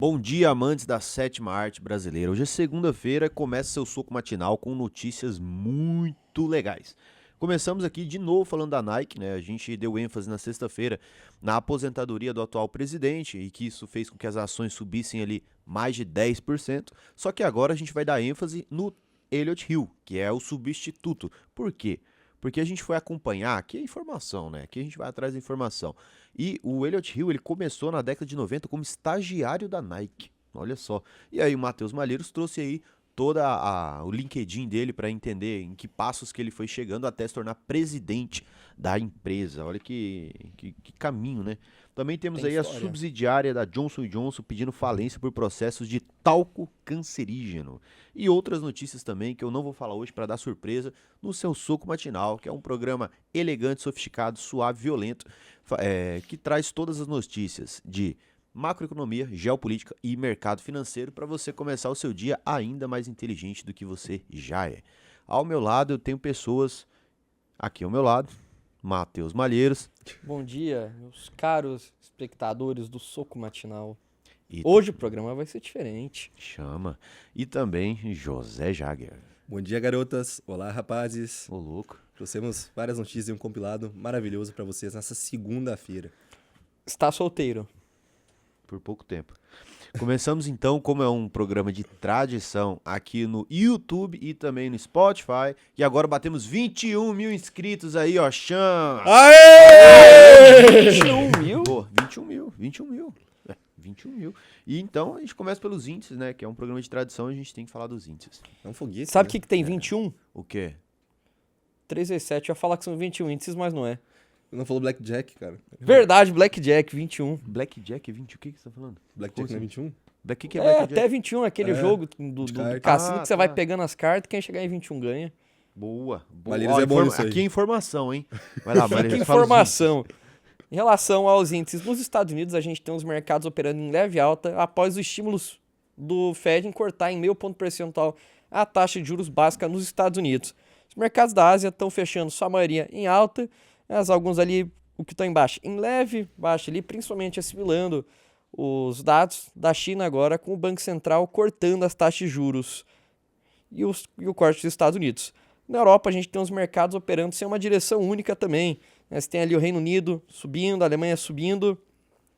Bom dia, amantes da sétima arte brasileira. Hoje é segunda-feira, começa seu soco matinal com notícias muito legais. Começamos aqui de novo falando da Nike, né? A gente deu ênfase na sexta-feira na aposentadoria do atual presidente e que isso fez com que as ações subissem ali mais de 10%. Só que agora a gente vai dar ênfase no Elliott Hill, que é o substituto. Por quê? Porque a gente foi acompanhar, aqui é informação, né? Aqui a gente vai atrás da informação. E o Elliott Hill, ele começou na década de 90 como estagiário da Nike. Olha só. E aí o Matheus Malheiros trouxe aí o LinkedIn dele para entender em que passos que ele foi chegando até se tornar presidente da empresa. Olha que caminho, né? Também temos Tem aí a história. subsidiária da Johnson Johnson pedindo falência por processos de talco cancerígeno. E outras notícias também que eu não vou falar hoje para dar surpresa no seu Soco Matinal, que é um programa elegante, sofisticado, suave, violento, que traz todas as notícias de macroeconomia, geopolítica e mercado financeiro para você começar o seu dia ainda mais inteligente do que você já é. Ao meu lado eu tenho pessoas, aqui ao meu lado, Matheus Malheiros Bom dia, meus caros espectadores do Soco Matinal. e Hoje o programa vai ser diferente. chama, e também José Jagger. Bom dia, garotas. Olá, rapazes. Ô louco. Trouxemos várias notícias e um compilado maravilhoso para vocês nessa segunda-feira. Está solteiro. Por pouco tempo. Começamos então, como é um programa de tradição, aqui no YouTube e também no Spotify. E agora batemos 21 mil inscritos aí, ó. Chama! Aê! 21 mil? Pô, 21 mil. 21 mil. E então a gente começa pelos índices, né? Que é um programa de tradição, a gente tem que falar dos índices. É um foguete, Sabe o né? que tem 21? O quê? 3 vezes 7, eu ia falar que são 21 índices, mas não é. Não falou Blackjack, cara. Verdade, Blackjack, 21. Blackjack 20, o que você tá falando? Blackjack não é 21? Daqui que é É, Blackjack? até 21, aquele É, jogo do de carta. cassino Ah, que você tá. vai pegando as cartas, quem chegar em 21 ganha. Boa. Malheiros Ó, é bom nisso aí. Aqui é informação, hein? Vai lá, Que Malheiros, fala os informação. Em relação aos índices, nos Estados Unidos a gente tem os mercados operando em leve alta após os estímulos do Fed em cortar em meio ponto percentual a taxa de juros básica nos Estados Unidos. Os mercados da Ásia estão fechando sua maioria em alta, mas alguns ali, o que estão em baixa, em leve baixa ali, principalmente assimilando os dados da China agora com o Banco Central cortando as taxas de juros e o corte dos Estados Unidos. Na Europa, a gente tem os mercados operando sem uma direção única também. Né? Você tem ali o Reino Unido subindo, a Alemanha subindo,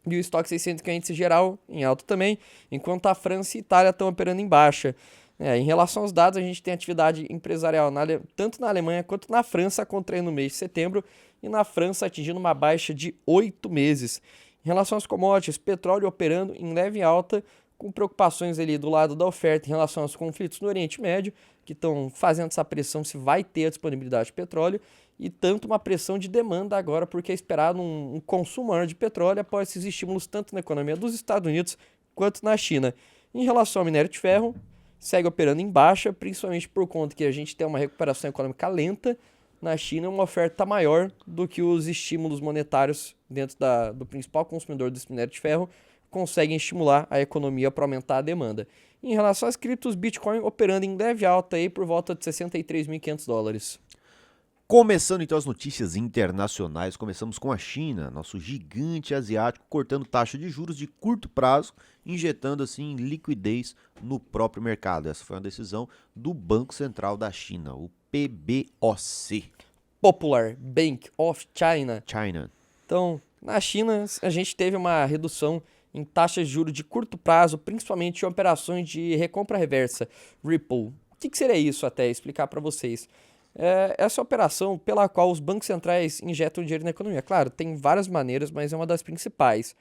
e o estoque 600, que é índice geral, em alta também, enquanto a França e a Itália estão operando em baixa. Em relação aos dados, a gente tem atividade empresarial tanto na Alemanha quanto na França contraindo no mês de setembro, e na França atingindo uma baixa de 8 meses. Em relação às commodities, petróleo operando em leve alta, com preocupações ali do lado da oferta em relação aos conflitos no Oriente Médio, que estão fazendo essa pressão se vai ter a disponibilidade de petróleo, e tanto uma pressão de demanda agora, porque é esperado um consumo maior de petróleo após esses estímulos tanto na economia dos Estados Unidos quanto na China. Em relação ao minério de ferro, segue operando em baixa, principalmente por conta que a gente tem uma recuperação econômica lenta na China, uma oferta maior do que os estímulos monetários dentro do principal consumidor desse minério de ferro conseguem estimular a economia para aumentar a demanda. Em relação às criptos, Bitcoin operando em leve alta aí por volta de $63.500. Começando então as notícias internacionais, começamos com a China, nosso gigante asiático, cortando taxa de juros de curto prazo, injetando assim liquidez no próprio mercado. Essa foi uma decisão do Banco Central da China, o PBOC. Popular Bank of China. China. Então, na China, a gente teve uma redução em taxas de juros de curto prazo, principalmente em operações de recompra reversa, Ripple. O que seria isso até? Explicar para vocês. Essa operação pela qual os bancos centrais injetam dinheiro na economia. Claro, tem várias maneiras, mas é uma das principais.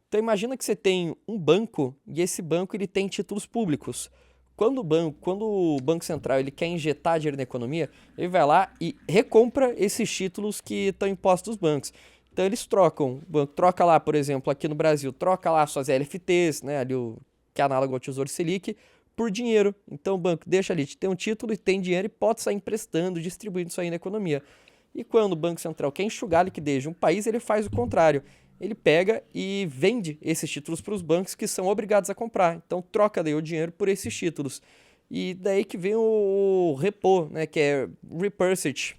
Então imagina que você tem um banco e esse banco ele tem títulos públicos. Quando o banco central ele quer injetar dinheiro na economia, ele vai lá e recompra esses títulos que estão impostos aos bancos. Então eles trocam, o banco troca lá, por exemplo, aqui no Brasil, troca lá suas LFTs, né, ali que é análogo ao Tesouro Selic, por dinheiro. Então o banco deixa ali, tem um título e tem dinheiro e pode sair emprestando, distribuindo isso aí na economia. E quando o Banco Central quer enxugar a liquidez de um país, ele faz o contrário. Ele pega e vende esses títulos para os bancos que são obrigados a comprar. Então troca daí o dinheiro por esses títulos. E daí que vem o repo, né, que é repurchase,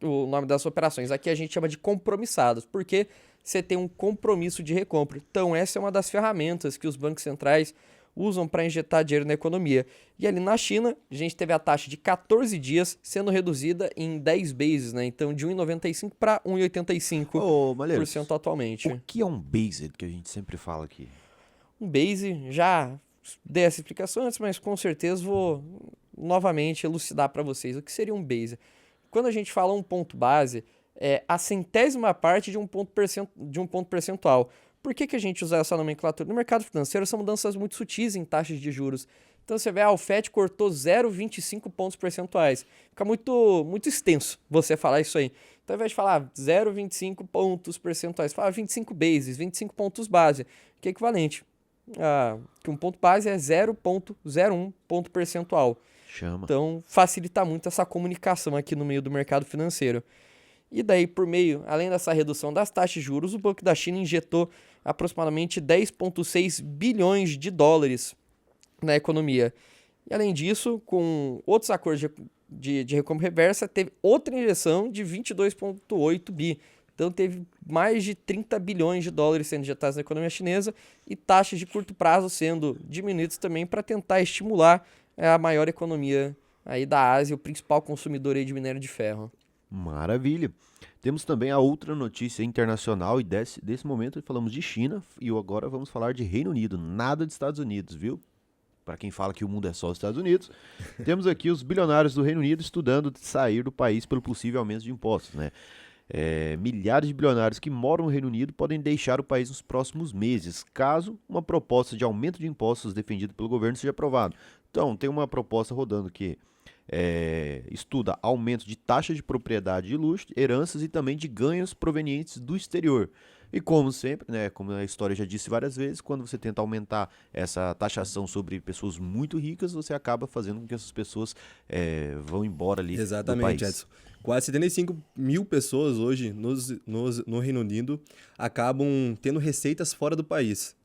o nome das operações. Aqui a gente chama de compromissados, porque você tem um compromisso de recompra. Então, essa é uma das ferramentas que os bancos centrais usam para injetar dinheiro na economia. E ali na China, a gente teve a taxa de 14 dias sendo reduzida em 10 bases, né? Então, de 1,95 para 1,85% Ô, Malheiros, atualmente. o que é um based que a gente sempre fala aqui? Um base, já dei essa explicação antes, mas com certeza vou novamente elucidar para vocês o que seria um base. Quando a gente fala um ponto base, é a centésima parte de um ponto percentual. Por que a gente usa essa nomenclatura? No mercado financeiro são mudanças muito sutis em taxas de juros. Então você vê, o FED cortou 0,25 pontos percentuais. Fica muito extenso você falar isso aí. Então ao invés de falar 0,25 pontos percentuais, fala 25 bases, 25 pontos base, que é equivalente. Que um ponto base é 0,01 ponto percentual. Chama. Então facilita muito essa comunicação aqui no meio do mercado financeiro. E daí, por meio, além dessa redução das taxas de juros, o Banco da China injetou aproximadamente 10,6 bilhões de dólares na economia. E além disso, com outros acordos de recompra reversa, teve outra injeção de 22,8 bi. Então teve mais de 30 bilhões de dólares sendo injetados na economia chinesa e taxas de curto prazo sendo diminuídas também para tentar estimular a maior economia aí da Ásia, o principal consumidor aí de minério de ferro. Maravilha. Temos também a outra notícia internacional e desse momento falamos de China e agora vamos falar de Reino Unido, nada de Estados Unidos, viu? Para quem fala que o mundo é só os Estados Unidos, temos aqui os bilionários do Reino Unido estudando sair do país pelo possível aumento de impostos, né? Milhares de bilionários que moram no Reino Unido podem deixar o país nos próximos meses, caso uma proposta de aumento de impostos defendida pelo governo seja aprovada. Então, tem uma proposta rodando que estuda aumento de taxa de propriedade de luxo, heranças e também de ganhos provenientes do exterior. E como sempre, né, como a história já disse várias vezes, quando você tenta aumentar essa taxação sobre pessoas muito ricas, você acaba fazendo com que essas pessoas vão embora ali do país. Edson. Quase 75 mil pessoas hoje no Reino Unido acabam tendo receitas fora do país.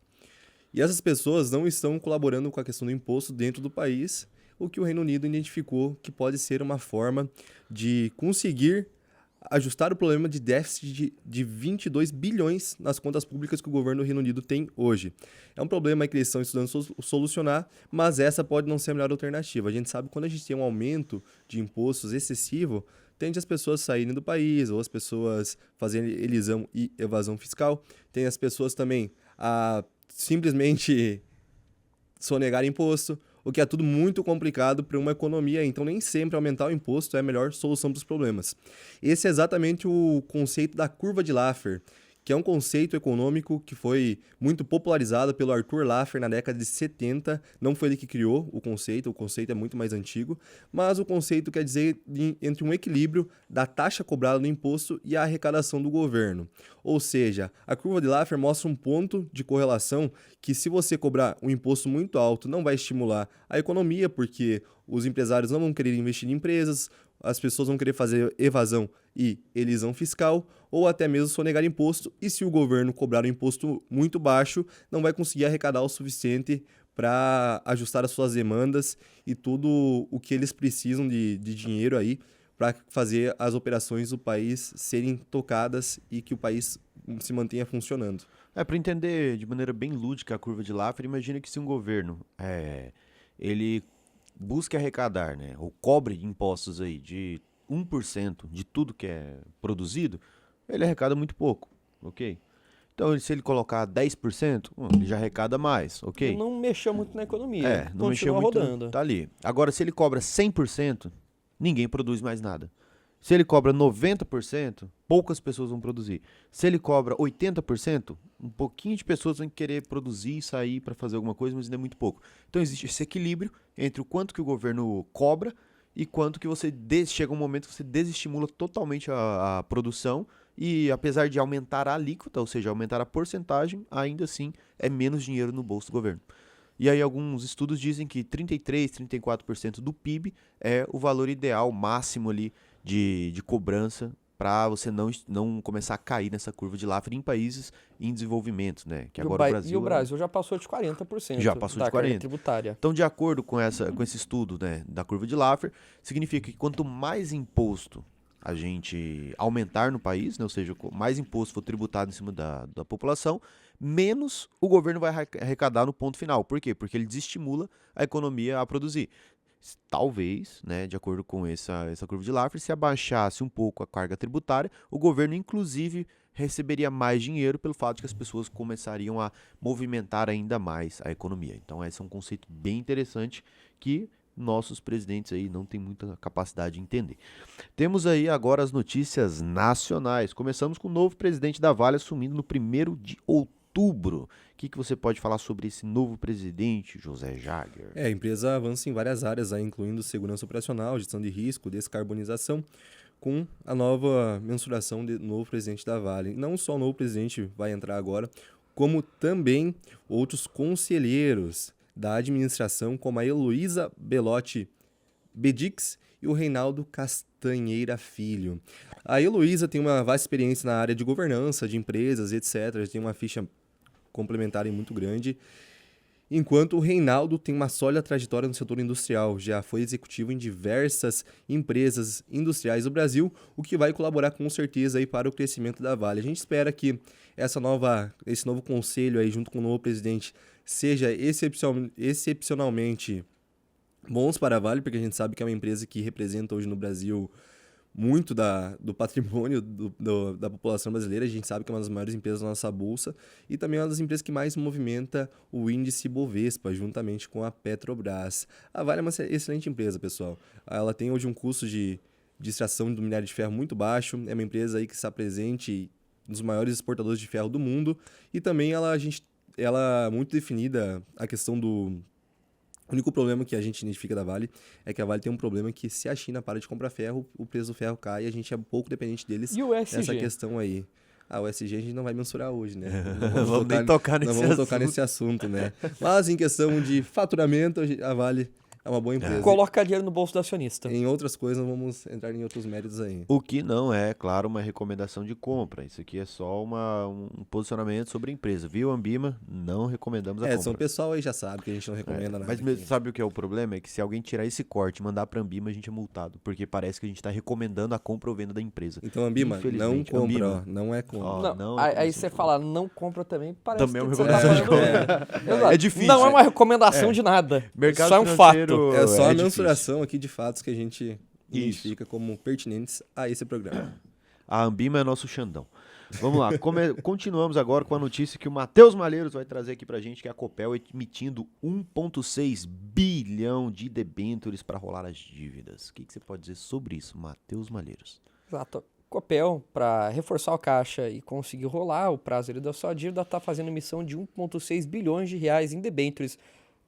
E essas pessoas não estão colaborando com a questão do imposto dentro do país, o que o Reino Unido identificou que pode ser uma forma de conseguir ajustar o problema de déficit de 22 bilhões nas contas públicas que o governo do Reino Unido tem hoje. É um problema que eles estão estudando solucionar, mas essa pode não ser a melhor alternativa. A gente sabe que quando a gente tem um aumento de impostos excessivo, tende as pessoas saírem do país, ou as pessoas fazerem elisão e evasão fiscal. Tem as pessoas também a simplesmente sonegar imposto, o que é tudo muito complicado para uma economia, então nem sempre aumentar o imposto é a melhor solução para os problemas. Esse é exatamente o conceito da curva de Laffer, que é um conceito econômico que foi muito popularizado pelo Arthur Laffer na década de 70. Não foi ele que criou o conceito é muito mais antigo, mas o conceito quer dizer entre um equilíbrio da taxa cobrada no imposto e a arrecadação do governo. Ou seja, a curva de Laffer mostra um ponto de correlação que se você cobrar um imposto muito alto não vai estimular a economia, porque os empresários não vão querer investir em empresas, as pessoas vão querer fazer evasão e elisão fiscal, ou até mesmo sonegar imposto, e se o governo cobrar um imposto muito baixo, não vai conseguir arrecadar o suficiente para ajustar as suas demandas e tudo o que eles precisam de dinheiro aí para fazer as operações do país serem tocadas e que o país se mantenha funcionando. Para entender de maneira bem lúdica a curva de Laffer, imagina que se um governo ele busque arrecadar, né, ou cobre impostos aí de 1% de tudo que é produzido, ele arrecada muito pouco, ok? Então, se ele colocar 10%, ele já arrecada mais, ok? Não mexeu muito na economia, não mexeu continua muito, rodando. tá ali. Agora, se ele cobra 100%, ninguém produz mais nada. Se ele cobra 90%, poucas pessoas vão produzir. Se ele cobra 80%, um pouquinho de pessoas vão querer produzir e sair para fazer alguma coisa, mas ainda é muito pouco. Então existe esse equilíbrio entre o quanto que o governo cobra e quanto que você chega um momento que você desestimula totalmente a produção e apesar de aumentar a alíquota, ou seja, aumentar a porcentagem, ainda assim é menos dinheiro no bolso do governo. E aí alguns estudos dizem que 33%, 34% do PIB é o valor ideal, máximo ali de cobrança para você não começar a cair nessa curva de Laffer em países em desenvolvimento, né? Que agora o Brasil... E o Brasil já passou de 40% já passou da de 40%. carga tributária. Então, de acordo com esse estudo, né, da curva de Laffer, significa que quanto mais imposto a gente aumentar no país, né? Ou seja, mais imposto for tributado em cima da população, menos o governo vai arrecadar no ponto final. Por quê? Porque ele desestimula a economia a produzir. Talvez, né, de acordo com essa curva de Laffer, se abaixasse um pouco a carga tributária, o governo, inclusive, receberia mais dinheiro pelo fato de que as pessoas começariam a movimentar ainda mais a economia. Então, esse é um conceito bem interessante que nossos presidentes aí não têm muita capacidade de entender. Temos aí agora as notícias nacionais. Começamos com o novo presidente da Vale assumindo no 1º de outubro. O que você pode falar sobre esse novo presidente, José Jagger? A empresa avança em várias áreas, incluindo segurança operacional, gestão de risco, descarbonização, com a nova mensuração do novo presidente da Vale. Não só o novo presidente vai entrar agora, como também outros conselheiros da administração, como a Heloísa Belotti Bedix e o Reinaldo Castanheira Filho. A Heloísa tem uma vasta experiência na área de governança, de empresas, etc. Tem uma ficha complementar muito grande. Enquanto o Reinaldo tem uma sólida trajetória no setor industrial, já foi executivo em diversas empresas industriais do Brasil, o que vai colaborar com certeza aí para o crescimento da Vale. A gente espera que esse novo conselho aí, junto com o novo presidente, seja excepcionalmente bons para a Vale, porque a gente sabe que é uma empresa que representa hoje no Brasil muito do patrimônio da população brasileira. A gente sabe que é uma das maiores empresas da nossa bolsa e também é uma das empresas que mais movimenta o índice Bovespa, juntamente com a Petrobras. A Vale é uma excelente empresa, pessoal. Ela tem hoje um custo de extração do minério de ferro muito baixo, é uma empresa aí que está presente nos maiores exportadores de ferro do mundo e também ela é muito definida a questão do... O único problema que a gente identifica da Vale é que a Vale tem um problema que se a China para de comprar ferro, o preço do ferro cai e a gente é pouco dependente deles E o ESG? nessa questão aí. O ESG a gente não vai mensurar hoje, né? Não vamos nem tocar nesse assunto, né? Mas em questão de faturamento, a Vale é uma boa empresa. Coloca dinheiro no bolso do acionista. Em outras coisas, não vamos entrar em outros méritos aí. O que não é, claro, uma recomendação de compra. Isso aqui é só um posicionamento sobre a empresa. Viu, Ambima? Não recomendamos a compra. São pessoal aí já sabe que a gente não recomenda nada. Mas sabe o que é o problema? É que se alguém tirar esse corte e mandar pra Ambima, a gente é multado. Porque parece que a gente tá recomendando a compra ou venda da empresa. Então, Ambima, não compra, Ambima, não é compra. Aí você fala, não compra também, parece também que é uma você recomendação tá falando... É difícil. Não é uma recomendação de nada. Mercado só é um fato. É só a difícil. mensuração aqui de fatos que a gente identifica como pertinentes a esse programa. A Ambima é nosso Xandão. Vamos lá, continuamos agora com a notícia que o Matheus Malheiros vai trazer aqui pra gente, que é a Copel emitindo 1,6 bilhão de debêntures para rolar as dívidas. O que você pode dizer sobre isso, Matheus Malheiros? Exato. Copel, para reforçar o caixa e conseguir rolar o prazo da sua dívida, está fazendo emissão de 1,6 bilhões de reais em debêntures.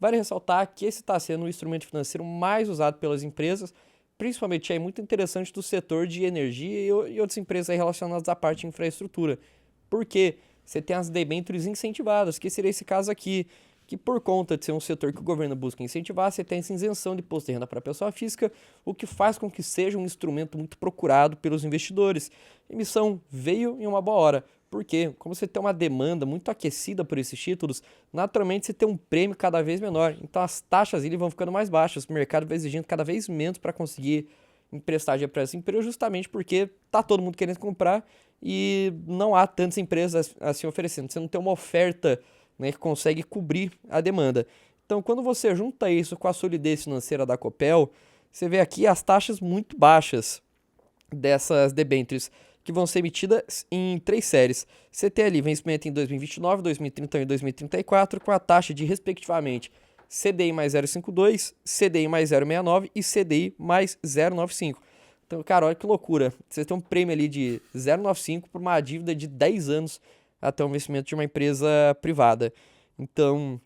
Vale ressaltar que esse está sendo o instrumento financeiro mais usado pelas empresas, principalmente é muito interessante do setor de energia e outras empresas aí relacionadas à parte de infraestrutura. Por quê? Você tem as debêntures incentivadas, que seria esse caso aqui, que por conta de ser um setor que o governo busca incentivar, você tem essa isenção de imposto de renda para a pessoa física, o que faz com que seja um instrumento muito procurado pelos investidores. A emissão veio em uma boa hora. Por quê? Como você tem uma demanda muito aquecida por esses títulos, naturalmente você tem um prêmio cada vez menor. Então as taxas vão ficando mais baixas, o mercado vai exigindo cada vez menos para conseguir emprestar dinheiro para essas empresas, justamente porque está todo mundo querendo comprar e não há tantas empresas assim oferecendo. Você não tem uma oferta, né, que consegue cobrir a demanda. Então quando você junta isso com a solidez financeira da Copel, você vê aqui as taxas muito baixas dessas debêntures, que vão ser emitidas em 3 séries. Você tem ali vencimento em 2029, 2031 e 2034, com a taxa de, respectivamente, CDI mais 0,52, CDI mais 0,69 e CDI mais 0,95. Então, cara, olha que loucura. Você tem um prêmio ali de 0,95 por uma dívida de 10 anos até o vencimento de uma empresa privada. Então,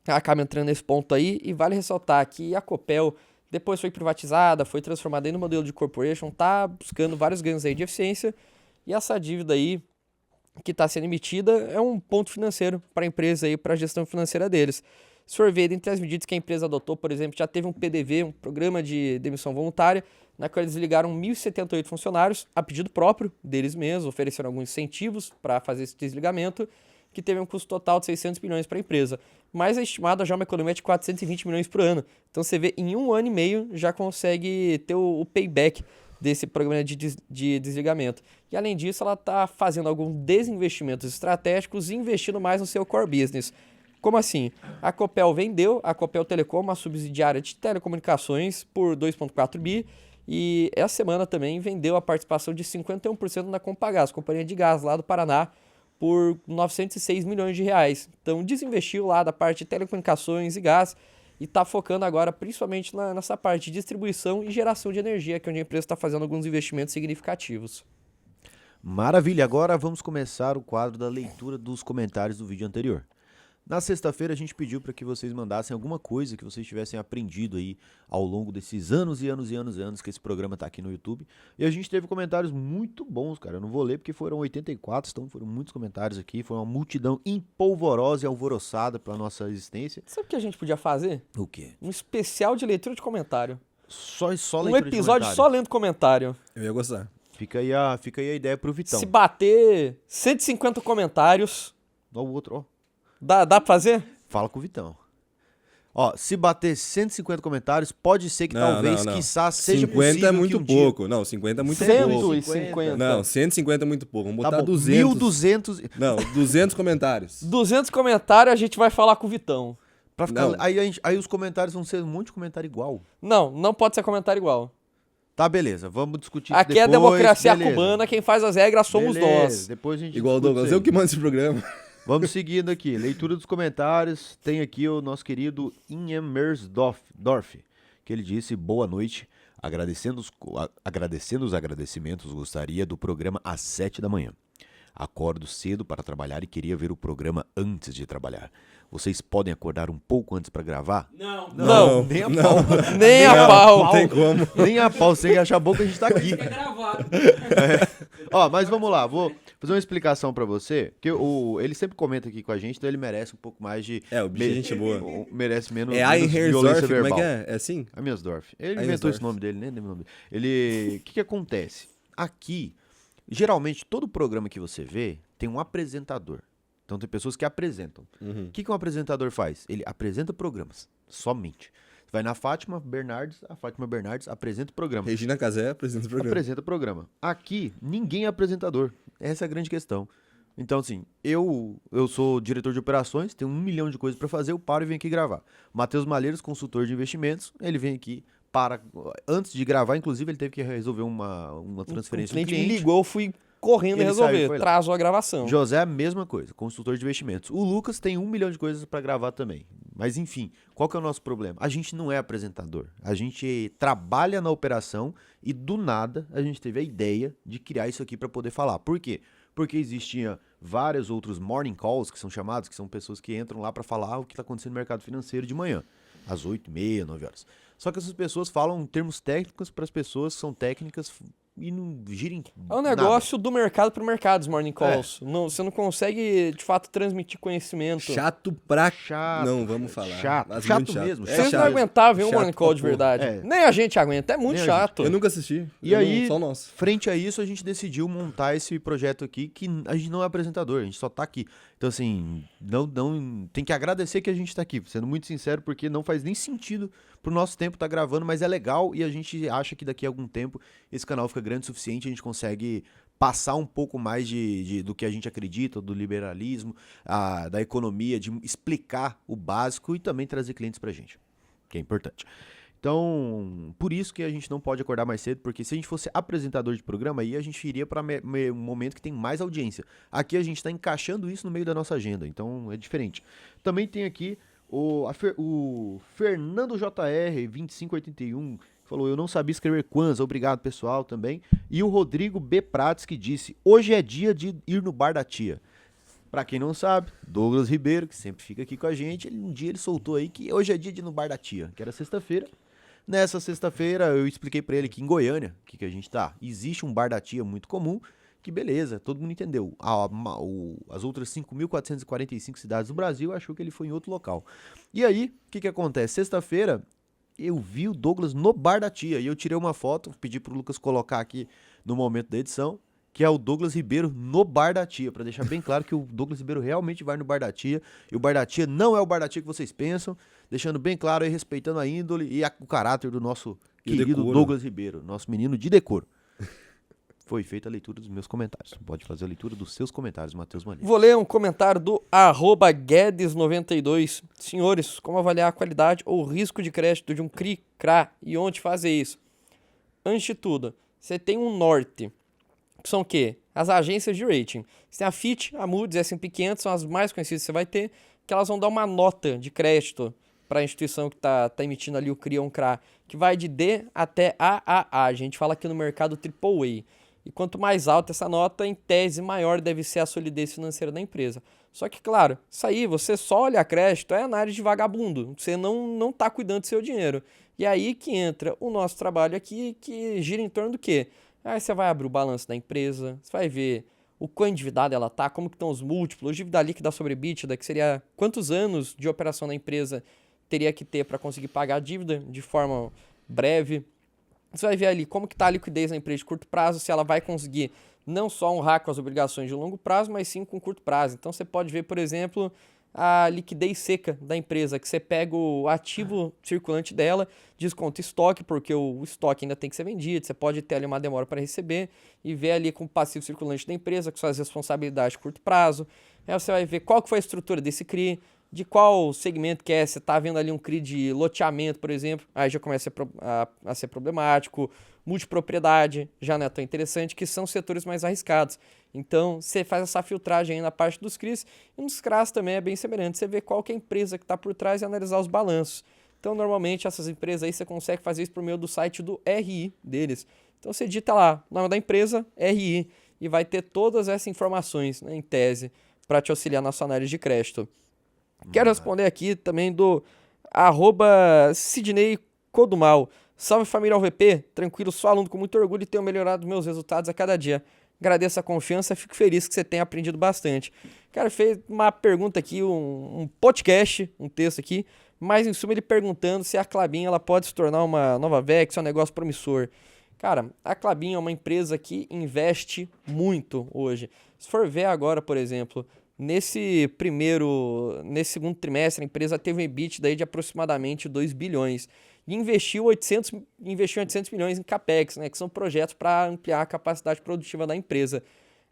acaba entrando nesse ponto aí, e vale ressaltar que a Copel depois foi privatizada, foi transformada em um modelo de corporation, está buscando vários ganhos aí de eficiência, e essa dívida aí que está sendo emitida é um ponto financeiro para a empresa e para a gestão financeira deles. Se for ver, entre as medidas que a empresa adotou, por exemplo, já teve um PDV, um programa de demissão voluntária, na qual eles ligaram 1.078 funcionários a pedido próprio deles mesmos, ofereceram alguns incentivos para fazer esse desligamento, que teve um custo total de 600 milhões para a empresa. Mas é estimada já uma economia de 420 milhões por ano. Então você vê, em 1 ano e meio já consegue ter o payback desse programa de desligamento. E além disso, ela está fazendo alguns desinvestimentos estratégicos e investindo mais no seu core business. Como assim? A Copel vendeu a Copel Telecom, uma subsidiária de telecomunicações, por 2,4 bi. E essa semana também vendeu a participação de 51% na Compagás, companhia de gás lá do Paraná, por 906 milhões de reais. Então desinvestiu lá da parte de telecomunicações e gás e está focando agora principalmente nessa parte de distribuição e geração de energia, que é onde a empresa está fazendo alguns investimentos significativos. Maravilha, agora vamos começar o quadro da leitura dos comentários do vídeo anterior. Na sexta-feira a gente pediu para que vocês mandassem alguma coisa que vocês tivessem aprendido aí ao longo desses anos e anos e anos e anos que esse programa tá aqui no YouTube. E a gente teve comentários muito bons, cara. Eu não vou ler porque foram 84, então foram muitos comentários aqui. Foi uma multidão empolvorosa e alvoroçada pela nossa existência. Sabe o que a gente podia fazer? O quê? Um especial de leitura de comentário. Só Um leitura de episódio comentário. só lendo comentário. Eu ia gostar. Fica aí a ideia pro Vitão. Se bater 150 comentários, Ó, o outro, ó. dá pra fazer? Fala com o Vitão. Ó, se bater 150 comentários, pode ser que talvez, quiçá, seja 50 possível é muito que um dia- pouco. Não, 50 é muito pouco. 150. Não, 150 é muito pouco. Vamos Tá botar bom, 200. 1.200... Não, 200 comentários. 200 comentários, a gente vai falar com o Vitão. Pra ficar, Não. aí os comentários vão ser um monte de comentário igual. Não pode ser comentário igual. Tá, beleza. Vamos discutir isso Aqui depois. é a democracia beleza. cubana, quem faz as regras somos Beleza, nós. Depois a gente Igual o discute Douglas, isso aí. eu que mando esse programa. Vamos seguindo aqui. Leitura dos comentários. Tem aqui o nosso querido Ian Mersdorf, que ele disse: boa noite. Agradecendo os agradecimentos, gostaria do programa às 7 da manhã. Acordo cedo para trabalhar e queria ver o programa antes de trabalhar. Vocês podem acordar um pouco antes para gravar? Não. Nem a pau. Nem a pau. Não tem como. Nem a pau. Você tem que achar bom que a gente tá aqui. É gravado. Ó, mas vamos lá, vou fazer uma explicação pra você, que ele sempre comenta aqui com a gente, então ele merece um pouco mais de... É, o bicho é gente boa. Merece menos, É menos violência Einhersdorf, como é verbal. que é? É assim? Amiasdorf. Ele inventou Einhersdorf. esse nome dele, nem lembro o nome dele. Ele... O que acontece? Aqui, geralmente, todo programa que você vê tem um apresentador. Então tem pessoas que apresentam. O que um apresentador faz? Ele apresenta programas, somente. Você vai na Fátima Bernardes, a Fátima Bernardes apresenta o programa. Regina Casé apresenta o programa. Apresenta o programa. Aqui, ninguém é apresentador. Essa é a grande questão. Então, assim, eu sou diretor de operações, tenho 1 milhão de coisas para fazer, eu paro e venho aqui gravar. Matheus Malheiros, consultor de investimentos, ele vem aqui para... Antes de gravar, inclusive, ele teve que resolver uma transferência O do cliente cliente. me ligou, eu fui correndo Ele saiu e resolver. foi lá. Trazou a gravação. José, a mesma coisa, consultor de investimentos. O Lucas tem 1 milhão de coisas para gravar também. Mas enfim, qual que é o nosso problema? A gente não é apresentador. A gente trabalha na operação e do nada a gente teve a ideia de criar isso aqui para poder falar. Por quê? Porque existia vários outros morning calls, que são chamados, que são pessoas que entram lá para falar o que está acontecendo no mercado financeiro de manhã, às 8h30, 9 horas. Só que essas pessoas falam termos técnicos para as pessoas que são técnicas e não girem É um negócio do mercado pro mercado, os morning calls. Você não consegue, de fato, transmitir conhecimento. Chato pra... Chato. Não, vamos falar. Chato. Mas Chato muito chato. mesmo, É Vocês não chato. aguentavam ver um Chato morning call pra de porra. verdade. É. Nem a gente aguenta, é muito Nem a chato. Eu nunca assisti. E Eu aí, não, só o nosso. frente a isso, a gente decidiu montar esse projeto aqui, que a gente não é apresentador, a gente só tá aqui. Então, assim, não tem que agradecer que a gente tá aqui, sendo muito sincero, porque não faz nem sentido pro nosso tempo tá gravando, mas é legal e a gente acha que daqui a algum tempo esse canal fica grande o suficiente, a gente consegue passar um pouco mais do que a gente acredita, do liberalismo, da economia, de explicar o básico e também trazer clientes pra gente, que é importante. Então, por isso que a gente não pode acordar mais cedo, porque se a gente fosse apresentador de programa, aí a gente iria para um momento que tem mais audiência. Aqui a gente está encaixando isso no meio da nossa agenda, então é diferente. Também tem aqui o Fernando JR 2581, que falou: eu não sabia escrever Kwanzaa, obrigado pessoal também. E o Rodrigo B. Prates, que disse: hoje é dia de ir no bar da tia. Pra quem não sabe, Douglas Ribeiro, que sempre fica aqui com a gente, um dia ele soltou aí que hoje é dia de ir no bar da tia, que era sexta-feira. Nessa sexta-feira eu expliquei pra ele que em Goiânia, que a gente tá, existe um bar da tia muito comum, que beleza, todo mundo entendeu. As outras 5.445 cidades do Brasil achou que ele foi em outro local. E aí, o que acontece? Sexta-feira eu vi o Douglas no bar da tia e eu tirei uma foto, pedi pro Lucas colocar aqui no momento da edição, que é o Douglas Ribeiro no bar da tia, pra deixar bem claro que o Douglas Ribeiro realmente vai no bar da tia, e o bar da tia não é o bar da tia que vocês pensam, deixando bem claro aí, respeitando a índole e o caráter do nosso querido decoro. Douglas Ribeiro, nosso menino de decoro. Foi feita a leitura dos meus comentários. Pode fazer a leitura dos seus comentários, Matheus Maneiro. Vou ler um comentário do @Guedes92. Senhores, como avaliar a qualidade ou risco de crédito de um CRI, CRA e onde fazer isso? Antes de tudo, você tem um norte, que são o quê? As agências de rating. Você tem a Fitch, a Moody's e a S&P 500, são as mais conhecidas que você vai ter, que elas vão dar uma nota de crédito para a instituição que está emitindo ali o CRI ou um CRA, que vai de D até AAA. A gente fala aqui no mercado AAA. E quanto mais alta essa nota, em tese, maior deve ser a solidez financeira da empresa. Só que, claro, isso aí, você só olha crédito, é análise de vagabundo. Você não está cuidando do seu dinheiro. E aí que entra o nosso trabalho aqui, que gira em torno do quê? Aí você vai abrir o balanço da empresa, você vai ver o quão endividada ela está, como que estão os múltiplos, dívida líquida sobre EBITDA, que seria quantos anos de operação da empresa teria que ter para conseguir pagar a dívida de forma breve. Você vai ver ali como que está a liquidez da empresa de curto prazo, se ela vai conseguir não só honrar com as obrigações de longo prazo, mas sim com curto prazo. Então você pode ver, por exemplo, a liquidez seca da empresa, que você pega o ativo circulante dela, desconta estoque, porque o estoque ainda tem que ser vendido, você pode ter ali uma demora para receber, e ver ali com o passivo circulante da empresa, com suas responsabilidades de curto prazo. Aí você vai ver qual que foi a estrutura desse CRI, de qual segmento que é, você está vendo ali um CRI de loteamento, por exemplo, aí já começa a ser problemático, multipropriedade, já não é tão interessante, que são setores mais arriscados. Então, você faz essa filtragem aí na parte dos CRIs, e nos CRAs também é bem semelhante, você vê qual que é a empresa que está por trás e analisar os balanços. Então, normalmente, essas empresas aí, você consegue fazer isso por meio do site do RI deles. Então, você digita lá, o nome da empresa, RI, e vai ter todas essas informações, né, em tese, para te auxiliar na sua análise de crédito. Quero responder aqui também do @Sidney Codumal. Salve família UVP, tranquilo, sou aluno com muito orgulho e tenho melhorado meus resultados a cada dia. Agradeço a confiança, fico feliz que você tenha aprendido bastante. Cara, fez uma pergunta aqui, um podcast, um texto aqui, mas em suma ele perguntando se a Klabin ela pode se tornar uma nova VEX, é um negócio promissor. Cara, a Klabin é uma empresa que investe muito hoje. Se for ver agora, por exemplo, nesse segundo trimestre, a empresa teve um EBITDA de aproximadamente 2 bilhões e investiu 800 milhões em CAPEX, né, que são projetos para ampliar a capacidade produtiva da empresa.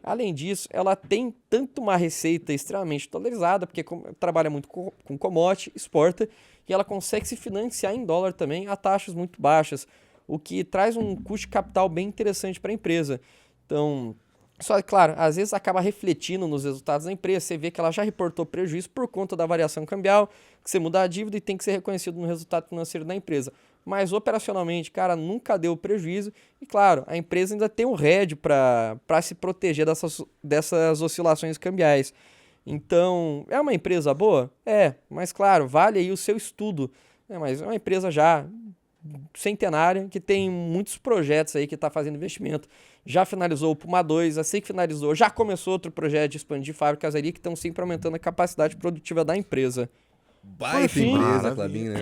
Além disso, ela tem tanto uma receita extremamente dolarizada, porque trabalha muito com commodity, exporta, e ela consegue se financiar em dólar também a taxas muito baixas, o que traz um custo de capital bem interessante para a empresa. Então, só, claro, às vezes acaba refletindo nos resultados da empresa, você vê que ela já reportou prejuízo por conta da variação cambial, que você muda a dívida e tem que ser reconhecido no resultado financeiro da empresa. Mas operacionalmente, cara, nunca deu prejuízo e, claro, a empresa ainda tem um hedge para se proteger dessas oscilações cambiais. Então, é uma empresa boa? É, mas claro, vale aí o seu estudo. Mas é uma empresa já centenária, que tem muitos projetos aí que está fazendo investimento. Já finalizou o Puma 2, assim que finalizou, já começou outro projeto de expandir fábricas ali que estão sempre aumentando a capacidade produtiva da empresa. Baita fim, empresa, Klabin, né?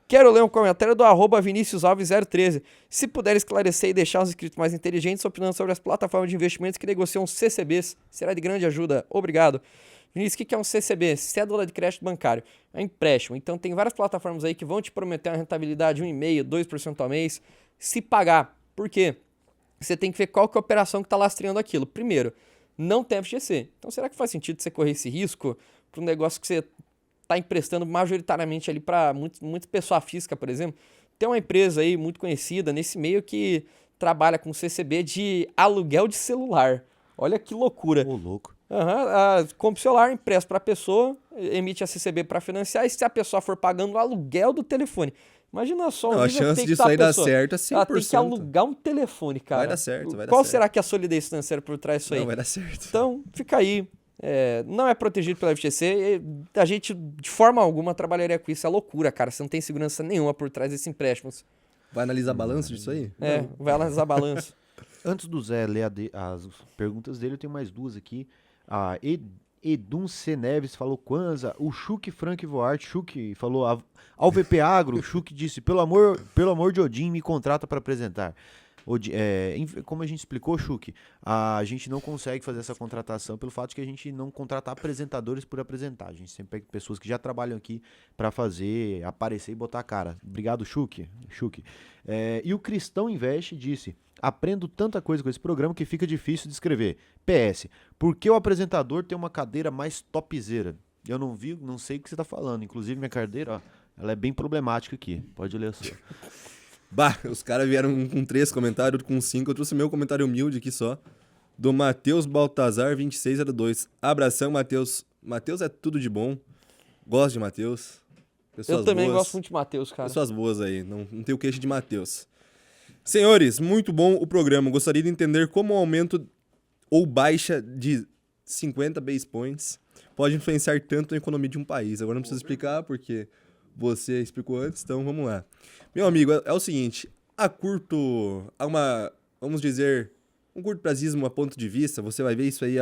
Quero ler um comentário do @ViniciusAlves013. Se puder esclarecer e deixar os inscritos mais inteligentes opinando sobre as plataformas de investimentos que negociam CCBs, será de grande ajuda. Obrigado. Vinícius, o que é um CCB? Cédula de crédito bancário. É um empréstimo. Então tem várias plataformas aí que vão te prometer uma rentabilidade de 1,5%, 2% ao mês, se pagar. Por quê? Você tem que ver qual que é a operação que está lastreando aquilo. Primeiro, não tem FGC. Então será que faz sentido você correr esse risco para um negócio que você está emprestando majoritariamente ali para muita pessoa física, por exemplo? Tem uma empresa aí muito conhecida nesse meio que trabalha com CCB de aluguel de celular. Olha que loucura. Ô, louco. Compra o celular, empresta para a pessoa, emite a CCB para financiar, e se a pessoa for pagando o aluguel do telefone. Imagina só, Não, a chance disso aí dar certo é 100%. Ela tem que alugar um telefone, cara. Vai dar certo, vai dar Qual certo. será que é a solidez financeira por trás disso aí? Não, vai dar certo. Então, fica aí. Não é protegido pela FGC, a gente de forma alguma trabalharia com isso, é loucura, cara. Você não tem segurança nenhuma por trás desses empréstimos. Vai analisar balanço disso aí? Vai analisar balanço. Antes do Zé ler as perguntas dele, eu tenho mais duas aqui. A Edun C. Neves falou Kwanza. O Chuck Frank Voart, Chuck falou ao VP Agro. O Chuck disse, pelo amor de Odin, me contrata para apresentar. Como a gente explicou, Chuck, a gente não consegue fazer essa contratação pelo fato de que a gente não contrata apresentadores por apresentar. A gente sempre pega pessoas que já trabalham aqui para fazer, aparecer e botar a cara. Obrigado, Chuck. E o Cristão Investe disse: aprendo tanta coisa com esse programa que fica difícil de escrever. PS, por que o apresentador tem uma cadeira mais topzera? Eu não sei o que você tá falando. Inclusive, minha cadeira, ó, ela é bem problemática aqui. Pode ler a sua. Bah, os caras vieram com 3 comentários, outro com 5. Eu trouxe meu comentário humilde aqui só. Do Matheus Baltazar 2602. Abração, Matheus. Matheus é tudo de bom. Gosto de Matheus. Eu também gosto muito de Matheus, cara. Pessoas boas aí. Não tenho queixa de Matheus. Senhores, muito bom o programa. Gostaria de entender como o aumento ou baixa de 50 base points pode influenciar tanto na economia de um país. Agora não preciso explicar porque você explicou antes, então vamos lá. Meu amigo, é o seguinte, vamos dizer, um curto prazismo a ponto de vista, você vai ver isso aí,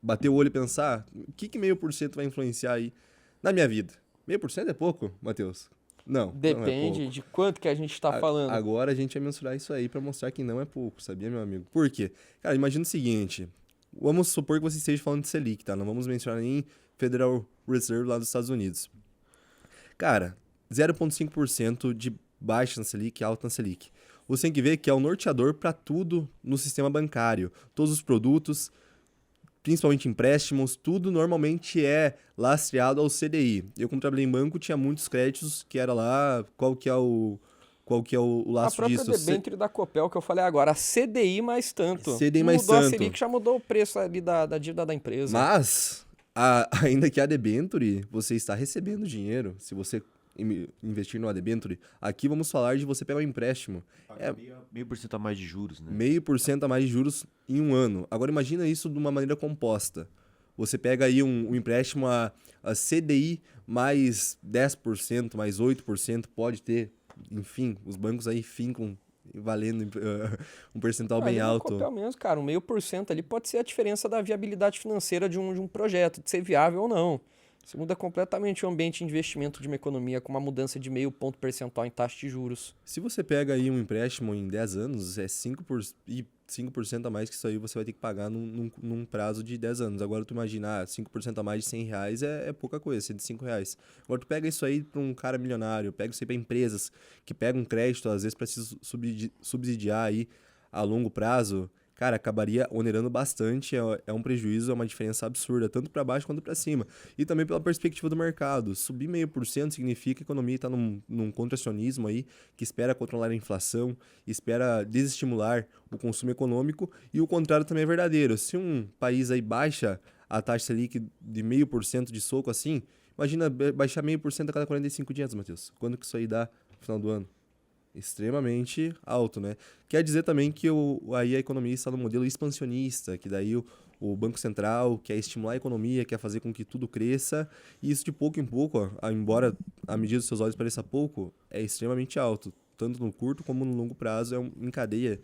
bater o olho e pensar, o que 0,5% vai influenciar aí na minha vida? 0,5% é pouco, Matheus? Não, depende não é pouco. de quanto que a gente tá falando. Agora a gente vai mensurar isso aí pra mostrar que não é pouco, sabia, meu amigo? Por quê? Cara, imagina o seguinte, vamos supor que você esteja falando de Selic, tá? Não vamos mencionar nem Federal Reserve lá dos Estados Unidos. Cara, 0,5% de baixa na Selic e alta na Selic. Você tem que ver que é o norteador para tudo no sistema bancário. Todos os produtos, principalmente empréstimos, tudo normalmente é lastreado ao CDI. Eu, como trabalhei em banco, tinha muitos créditos que era lá, qual que é o lastro disso? A própria debênture da Copel que eu falei agora, a CDI mais tanto. CDI mais mudou tanto. A Selic já mudou o preço ali da dívida da empresa. Mas, ainda que a debênture, você está recebendo dinheiro. Se você investir numa debênture, aqui vamos falar de você pegar um empréstimo. Meio por cento a mais de juros, né? 0,5% a mais de juros em um ano. Agora imagina isso de uma maneira composta. Você pega aí um empréstimo a CDI mais 10%, mais 8%, pode ter. Enfim, os bancos aí fincam valendo um percentual bem alto. Copel mesmo, cara, 0,5% ali pode ser a diferença da viabilidade financeira de um projeto, de ser viável ou não. Isso muda completamente o ambiente de investimento de uma economia com uma mudança de 0,5 ponto percentual em taxa de juros. Se você pega aí um empréstimo em 10 anos, é 5% a mais que isso aí você vai ter que pagar num prazo de 10 anos. Agora tu imagina, 5% a mais de R$100 é pouca coisa, R$105. Agora tu pega isso aí para um cara milionário, pega isso aí para empresas que pegam um crédito, às vezes para se subsidiar aí a longo prazo. Cara, acabaria onerando bastante, é um prejuízo, é uma diferença absurda, tanto para baixo quanto para cima. E também pela perspectiva do mercado. Subir 0,5% significa que a economia está num contracionismo aí, que espera controlar a inflação, espera desestimular o consumo econômico, e o contrário também é verdadeiro. Se um país aí baixa a taxa Selic de 0,5% de soco assim, imagina baixar 0,5% a cada 45 dias, Matheus. Quando que isso aí dá no final do ano? Extremamente alto, né? Quer dizer também que aí a economia está no modelo expansionista, que daí o Banco Central quer estimular a economia, quer fazer com que tudo cresça, e isso de pouco em pouco, embora a medida dos seus olhos pareça pouco, é extremamente alto, tanto no curto como no longo prazo, em cadeia,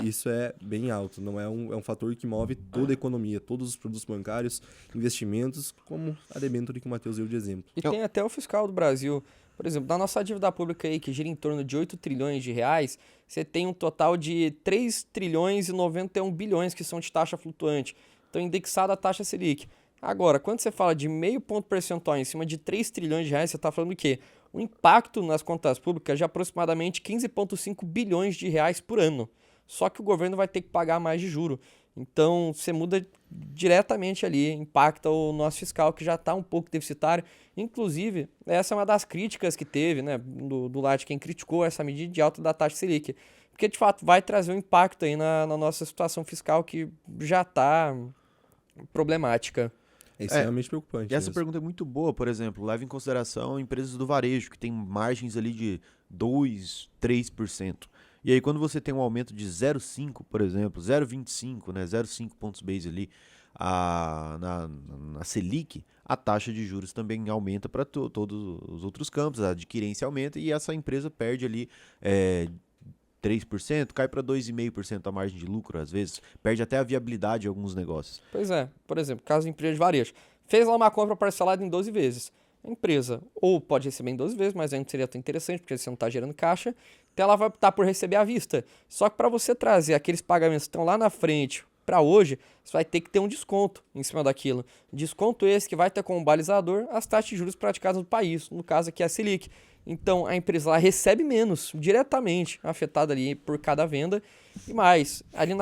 isso é bem alto, não é um fator que move toda a economia, todos os produtos bancários, investimentos, como a debênture que o Matheus deu de exemplo. E tem até o fiscal do Brasil. Por exemplo, na nossa dívida pública aí, que gira em torno de 8 trilhões de reais, você tem um total de 3 trilhões e 91 bilhões que são de taxa flutuante. Então, indexada a taxa Selic. Agora, quando você fala de 0,5 ponto percentual em cima de 3 trilhões de reais, você está falando o quê? O impacto nas contas públicas de aproximadamente 15,5 bilhões de reais por ano. Só que o governo vai ter que pagar mais de juro. Então, você muda diretamente ali, impacta o nosso fiscal, que já está um pouco deficitário. Inclusive, essa é uma das críticas que teve, né, do lado de quem criticou essa medida de alta da taxa Selic. Porque, de fato, vai trazer um impacto aí na nossa situação fiscal, que já está problemática. É extremamente preocupante. E essa mesmo. pergunta é muito boa, por exemplo, leva em consideração empresas do varejo, que tem margens ali de 2, 3%. E aí, quando você tem um aumento de 0,5, por exemplo, 0,25, né, 0,5 pontos base ali na Selic, a taxa de juros também aumenta para todos os outros campos, a adquirência aumenta e essa empresa perde ali 3%, cai para 2,5% a margem de lucro, às vezes, perde até a viabilidade de alguns negócios. Pois é, por exemplo, caso de empresa de varejo, fez lá uma compra parcelada em 12 vezes. a empresa ou pode receber em 12 vezes, mas ainda seria tão interessante, porque você não está gerando caixa, então ela vai optar por receber à vista. Só que para você trazer aqueles pagamentos que estão lá na frente para hoje, você vai ter que ter um desconto em cima daquilo. Desconto esse que vai ter como balizador as taxas de juros praticadas no país, no caso aqui é a Selic. Então a empresa lá recebe menos, diretamente afetada ali por cada venda. E mais, ali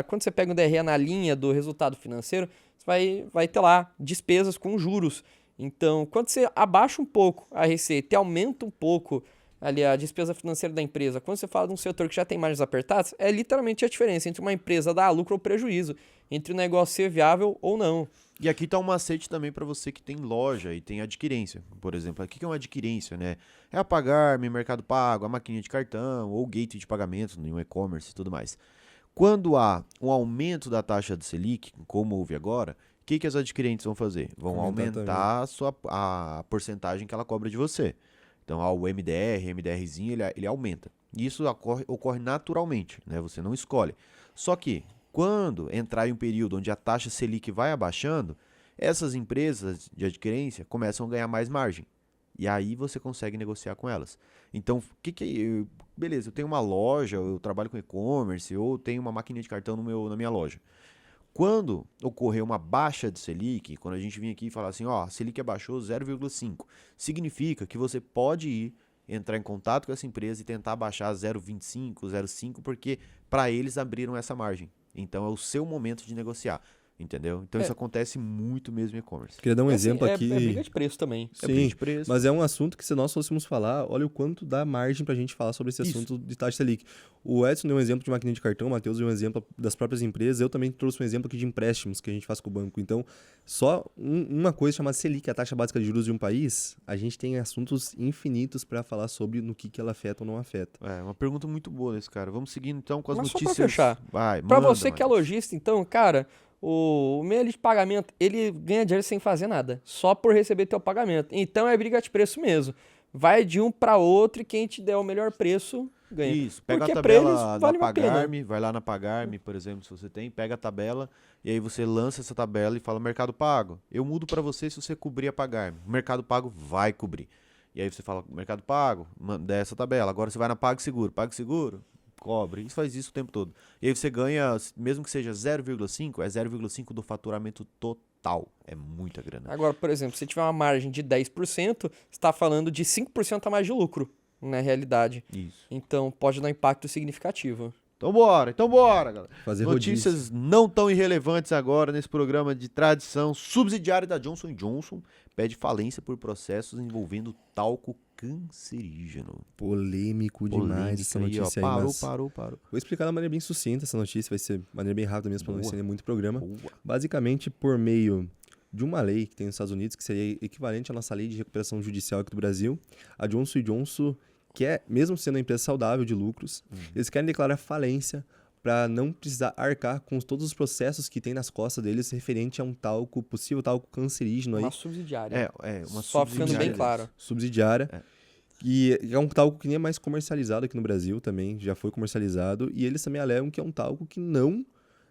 quando você pega o DRE na linha do resultado financeiro, você vai ter lá despesas com juros. Então, quando você abaixa um pouco a receita e aumenta um pouco ali a despesa financeira da empresa, quando você fala de um setor que já tem margens apertadas, é literalmente a diferença entre uma empresa dar lucro ou prejuízo, entre o negócio ser viável ou não. E aqui tá um macete também para você que tem loja e tem adquirência. Por exemplo, aqui que é uma adquirência, né? É a Pagar-me, Mercado Pago, a maquininha de cartão ou gateway de pagamento no e-commerce e tudo mais. Quando há um aumento da taxa de Selic, como houve agora, o que as adquirentes vão fazer? Vão aumentar a porcentagem que ela cobra de você. Então, o MDRzinho, ele aumenta. E isso ocorre naturalmente, né? Você não escolhe. Só que, quando entrar em um período onde a taxa Selic vai abaixando, essas empresas de adquirência começam a ganhar mais margem. E aí você consegue negociar com elas. Então, beleza, eu tenho uma loja, eu trabalho com e-commerce, ou tenho uma maquininha de cartão na minha loja. Quando ocorrer uma baixa de Selic, quando a gente vir aqui e falar assim, ó, a Selic abaixou 0,5, significa que você pode entrar em contato com essa empresa e tentar baixar 0,25, 0,5, porque para eles abriram essa margem. Então é o seu momento de negociar, entendeu? Então isso acontece muito mesmo em e-commerce. Queria dar um exemplo aqui. É briga de preço também. Sim, É briga de preço. mas é um assunto que se nós fôssemos falar, olha o quanto dá margem pra gente falar sobre esse assunto de taxa Selic. O Edson deu um exemplo de maquininha de cartão, o Matheus deu um exemplo das próprias empresas, eu também trouxe um exemplo aqui de empréstimos que a gente faz com o banco. Então, só uma coisa chamada Selic, a taxa básica de juros de um país, a gente tem assuntos infinitos para falar sobre no que ela afeta ou não afeta. É uma pergunta muito boa desse cara. Vamos seguindo então com as Mas notícias. só pra fechar, Vai, pra manda, você que é Matheus. lojista, então, cara, o meio de pagamento, ele ganha dinheiro sem fazer nada, só por receber teu pagamento. Então é briga de preço mesmo. Vai de um para outro e quem te der o melhor preço ganha. Isso, pega Porque a pra eles tabela da vale a pena. Pagar-me, vai lá na Pagar-me, por exemplo, se você tem, pega a tabela e aí você lança essa tabela e fala Mercado Pago. Eu mudo para você se você cobrir a Pagar-me. O Mercado Pago vai cobrir. E aí você fala Mercado Pago, dá essa tabela. Agora você vai na PagSeguro. PagSeguro, cobre. Isso faz isso o tempo todo. E aí você ganha, mesmo que seja 0,5, é 0,5 do faturamento total. É muita grana. Agora, por exemplo, se tiver uma margem de 10%, você está falando de 5% a mais de lucro, na realidade. Isso. Então pode dar um impacto significativo. Então bora, galera. Fazer Notícias não tão irrelevantes agora nesse programa de tradição. Subsidiária da Johnson & Johnson pede falência por processos envolvendo talco cancerígeno. Polêmico demais essa Polêmica notícia aí, ó. aí, mas Parou. vou explicar de uma maneira bem sucinta essa notícia, vai ser de maneira bem rápida mesmo para não Boa. estender muito o programa. Boa. Basicamente, por meio de uma lei que tem nos Estados Unidos, que seria equivalente à nossa lei de recuperação judicial aqui do Brasil, a Johnson & Johnson quer, mesmo sendo uma empresa saudável de lucros, eles querem declarar falência para não precisar arcar com todos os processos que tem nas costas deles referente a um talco, possível talco cancerígeno aí, Uma subsidiária. Uma Só ficando bem subsidiária claro. subsidiária. É. E é um talco que nem é mais comercializado aqui no Brasil também, já foi comercializado, e eles também alegam que é um talco que não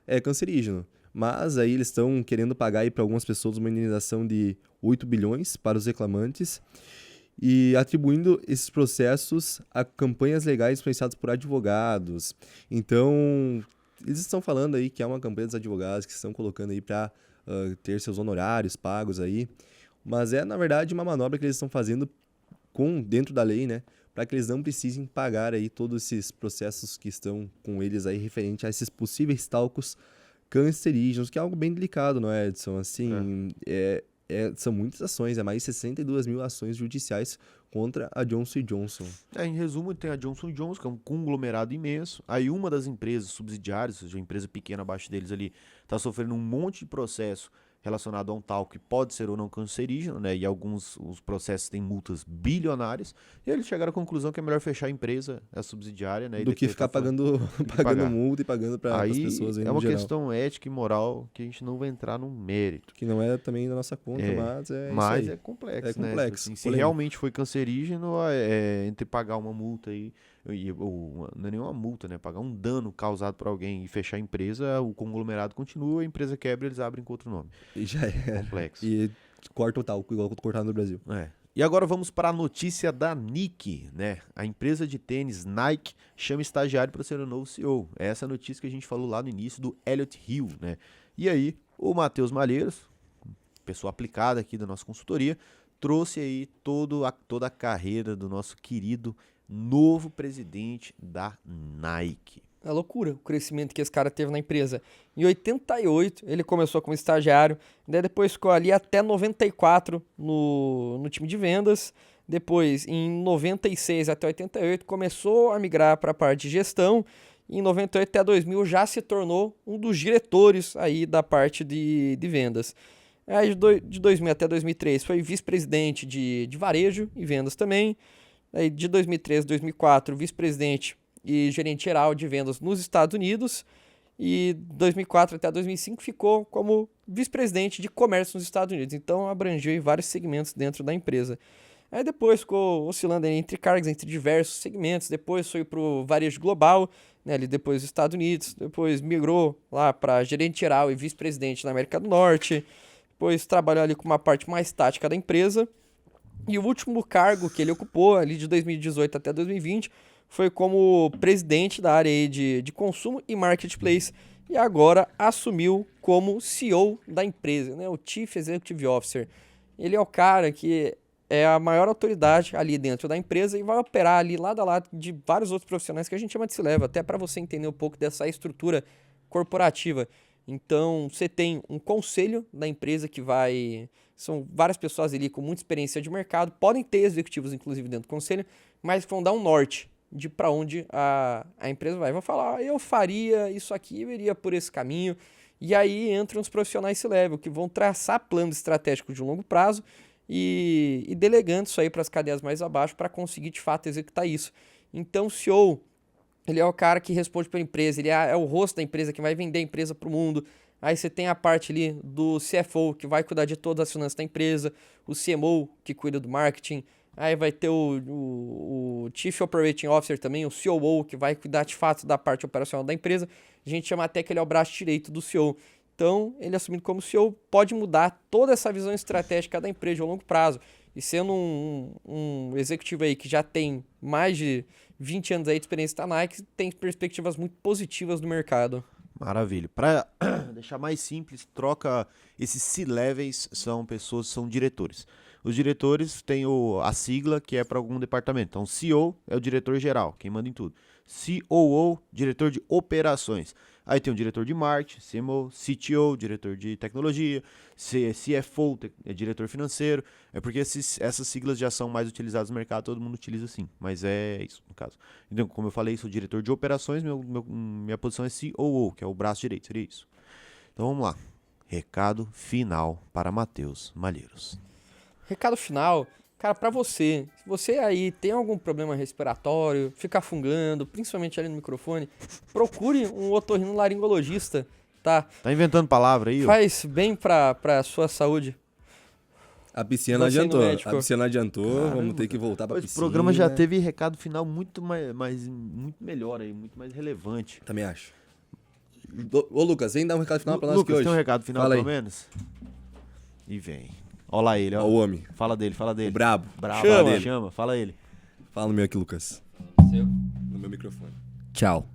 é cancerígeno. Mas aí eles estão querendo pagar aí para algumas pessoas uma indenização de 8 bilhões para os reclamantes e atribuindo esses processos a campanhas legais influenciadas por advogados. Então, eles estão falando aí que é uma campanha dos advogados que estão colocando aí para ter seus honorários pagos aí, mas é na verdade uma manobra que eles estão fazendo dentro da lei, né, para que eles não precisem pagar aí todos esses processos que estão com eles aí referente a esses possíveis talcos cancerígenos, que é algo bem delicado, não é, Edson? Assim, são muitas ações, mais de 62 mil ações judiciais contra a Johnson & Johnson. Em resumo, tem a Johnson & Johnson, que é um conglomerado imenso. Aí uma das empresas subsidiárias, ou seja, uma empresa pequena abaixo deles ali, está sofrendo um monte de processo relacionado a um talco que pode ser ou não cancerígeno, né? E os processos têm multas bilionárias. E eles chegaram à conclusão que é melhor fechar a empresa, a subsidiária, né? Do que ficar pagando multa e pagando para as Aí pessoas aí é no uma geral. questão ética e moral que a gente não vai entrar no mérito. Que não é também da nossa conta, mas Mas isso aí. é complexo, É né? complexo, Assim, se polêmico. realmente foi cancerígeno, entre pagar uma multa aí, não é nem uma multa, né? Pagar um dano causado por alguém e fechar a empresa, o conglomerado continua, a empresa quebra, eles abrem com outro nome. E já era. Complexo. E corte total, igual cortado no Brasil. É. E agora vamos para a notícia da Nike, né? A empresa de tênis Nike chama estagiário para ser o novo CEO. É essa notícia que a gente falou lá no início do Elliott Hill, né? E aí, o Matheus Malheiros, pessoa aplicada aqui da nossa consultoria, trouxe aí toda a carreira do nosso querido novo presidente da Nike. É loucura o crescimento que esse cara teve na empresa. Em 88, ele começou como estagiário, daí depois ficou ali até 94 no time de vendas. Depois, em 96 até 88, começou a migrar para a parte de gestão. E em 98 até 2000 já se tornou um dos diretores aí da parte de vendas. Aí de 2000 até 2003 foi vice-presidente de varejo e vendas também. Aí de 2003 a 2004, vice-presidente e gerente geral de vendas nos Estados Unidos, e 2004 até 2005 ficou como vice-presidente de comércio nos Estados Unidos, então abrangeu vários segmentos dentro da empresa. Aí depois ficou oscilando entre cargos, entre diversos segmentos, depois foi para o varejo global, né, ali depois dos Estados Unidos, depois migrou lá para gerente geral e vice-presidente na América do Norte, depois trabalhou ali com uma parte mais tática da empresa, e o último cargo que ele ocupou ali de 2018 até 2020 foi como presidente da área aí de consumo e marketplace, e agora assumiu como CEO da empresa, né, o Chief Executive Officer. Ele é o cara que é a maior autoridade ali dentro da empresa e vai operar ali lado a lado de vários outros profissionais que a gente chama de C-Level, até para você entender um pouco dessa estrutura corporativa. Então, você tem um conselho da empresa que são várias pessoas ali com muita experiência de mercado, podem ter executivos, inclusive, dentro do conselho, mas que vão dar um norte de para onde a empresa vai. Vão falar, eu faria isso aqui, eu iria por esse caminho. E aí entram os profissionais C-Level, que vão traçar plano estratégico de longo prazo e delegando isso aí para as cadeias mais abaixo para conseguir, de fato, executar isso. Então, o CEO, ele é o cara que responde pela empresa, ele é o rosto da empresa, que vai vender a empresa para o mundo. Aí você tem a parte ali do CFO, que vai cuidar de todas as finanças da empresa, o CMO, que cuida do marketing, aí vai ter o Chief Operating Officer também, o COO, que vai cuidar de fato da parte operacional da empresa. A gente chama até que ele é o braço direito do CEO. Então, ele assumindo como CEO, pode mudar toda essa visão estratégica da empresa a longo prazo. E sendo um executivo aí que já tem mais de 20 anos aí de experiência da Nike, tem perspectivas muito positivas no mercado. Maravilha. Para deixar mais simples, troca esses C-levels, são diretores. Os diretores têm a sigla que é para algum departamento. Então, CEO é o diretor geral, quem manda em tudo. COO, diretor de operações. Aí tem o diretor de marketing, CMO, CTO, diretor de tecnologia, CFO, diretor financeiro. É porque essas siglas já são mais utilizadas no mercado, todo mundo utiliza assim. Mas é isso, no caso. Então, como eu falei, sou diretor de operações, minha posição é COO, que é o braço direito, seria isso. Então, vamos lá. Recado final para Matheus Malheiros. Recado final, cara, pra você, se você aí tem algum problema respiratório, fica fungando, principalmente ali no microfone, procure um otorrinolaringologista, tá? Tá inventando palavra aí, ó? Faz bem pra sua saúde. A piscina não adiantou. médico. A piscina não adiantou, Caramba, vamos ter que voltar pra Esse piscina. programa já teve recado final muito melhor aí, muito mais relevante. Também acho. Ô, Lucas, vem dar um recado final pra nós Lucas, aqui hoje. tem um recado final Fala pelo aí. menos? E vem. Olha lá ele, ó. Ó, o homem. Fala dele. O brabo. Bravo, Chama. fala dele. Fala ele. Fala no meu aqui, Lucas. Seu. No meu microfone. Tchau.